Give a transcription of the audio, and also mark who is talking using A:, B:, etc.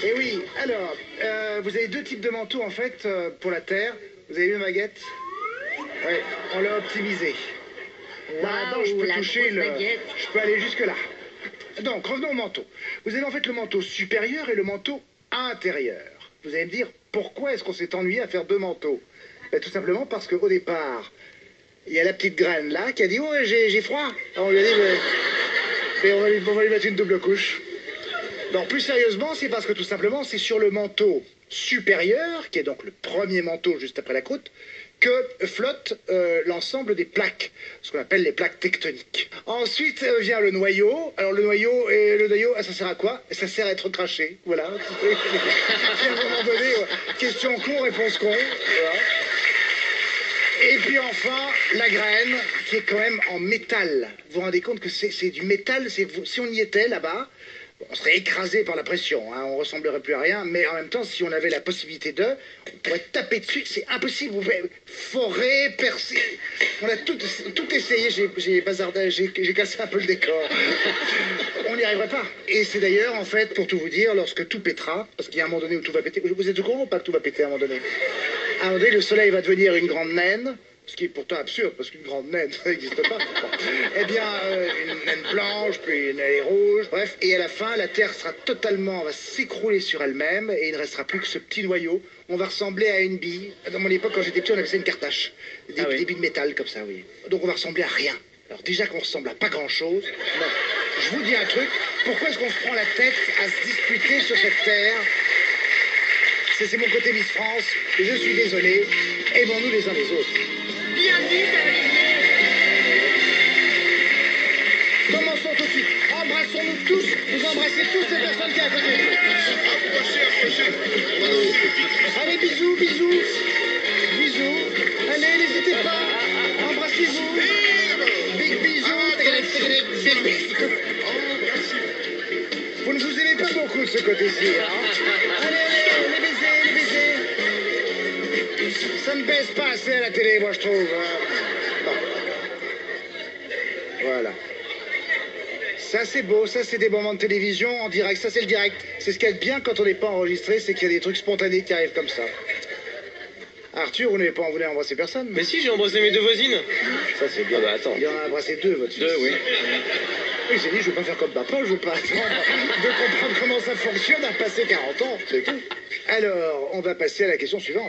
A: Et oui, alors, vous avez deux types de manteaux en fait pour la Terre. Vous avez vu Maguette? Oui, on l'a optimisé. Là, maintenant, je peux toucher le... Je peux aller jusque là. Donc, revenons au manteau. Vous avez en fait le manteau supérieur et le manteau intérieur. Vous allez me dire, pourquoi est-ce qu'on s'est ennuyé à faire deux manteaux? Ben, tout simplement parce qu'au départ, il y a la petite graine là qui a dit, oh, j'ai froid. Alors, on lui a dit, mais on va lui mettre une double couche. Non, plus sérieusement, c'est parce que tout simplement, c'est sur le manteau supérieur, qui est donc le premier manteau juste après la croûte, que flotte l'ensemble des plaques, ce qu'on appelle les plaques tectoniques. Ensuite vient le noyau. Alors le noyau, ça sert à quoi? Ça sert à être craché, voilà. À un moment donné, question con, réponse con. Voilà. Et puis enfin, la graine, qui est quand même en métal. Vous vous rendez compte que c'est du métal, si on y était là-bas, on serait écrasé par la pression, hein, on ressemblerait plus à rien, mais en même temps, si on avait la possibilité on pourrait taper dessus, c'est impossible, vous pouvez forer, percer. On a tout essayé, j'ai cassé un peu le décor. On n'y arriverait pas. Et c'est d'ailleurs, en fait, pour tout vous dire, lorsque tout pétera, parce qu'il y a un moment donné où tout va péter, vous êtes au courant ou pas que tout va péter à un moment donné? À un moment donné, le soleil va devenir une grande naine, ce qui est pourtant absurde, parce qu'une grande naine, ça n'existe pas. Bon. Eh bien, une naine blanche, puis une naine rouge, bref. Et à la fin, la Terre va s'écrouler sur elle-même, et il ne restera plus que ce petit noyau. On va ressembler à une bille. Dans mon époque, quand j'étais petit, on appelait ça une cartache. Des billes de métal, comme ça, oui. Donc on va ressembler à rien. Alors déjà qu'on ressemble à pas grand-chose. Non. Je vous dis un truc, pourquoi est-ce qu'on se prend la tête à se disputer sur cette Terre? C'est mon côté Miss France, et je suis désolé. Aimons-nous les uns les autres.
B: Bien dit, Olivier.
A: Commençons tout de suite. Embrassons-nous tous. Vous embrassez tous les personnes qui sont à côté.
C: Approchez.
A: Allez, bisous, bisous. Bisous. Allez, n'hésitez pas. Embrassez-vous. Big bisous. Vous ne vous aimez pas beaucoup de ce côté-ci, hein? Allez, les baisers, les baisers. Ça ne baisse pas assez à la télé, moi, je trouve. Bon. Voilà. Ça, c'est beau. Ça, c'est des moments de télévision en direct. Ça, c'est le direct. C'est ce qu'il y a de bien quand on n'est pas enregistré, c'est qu'il y a des trucs spontanés qui arrivent comme ça. Arthur, vous n'avez pas voulu embrasser personne?
D: Mais si, j'ai embrassé mes deux voisines.
A: Ça, c'est bien.
D: Ah bah attends.
A: Il en a embrassé deux, votre fils.
D: Deux, oui.
A: Oui, j'ai dit, je veux pas faire comme papa, je veux pas attendre de comprendre comment ça fonctionne à passer 40 ans, c'est tout. Alors, on va passer à la question suivante.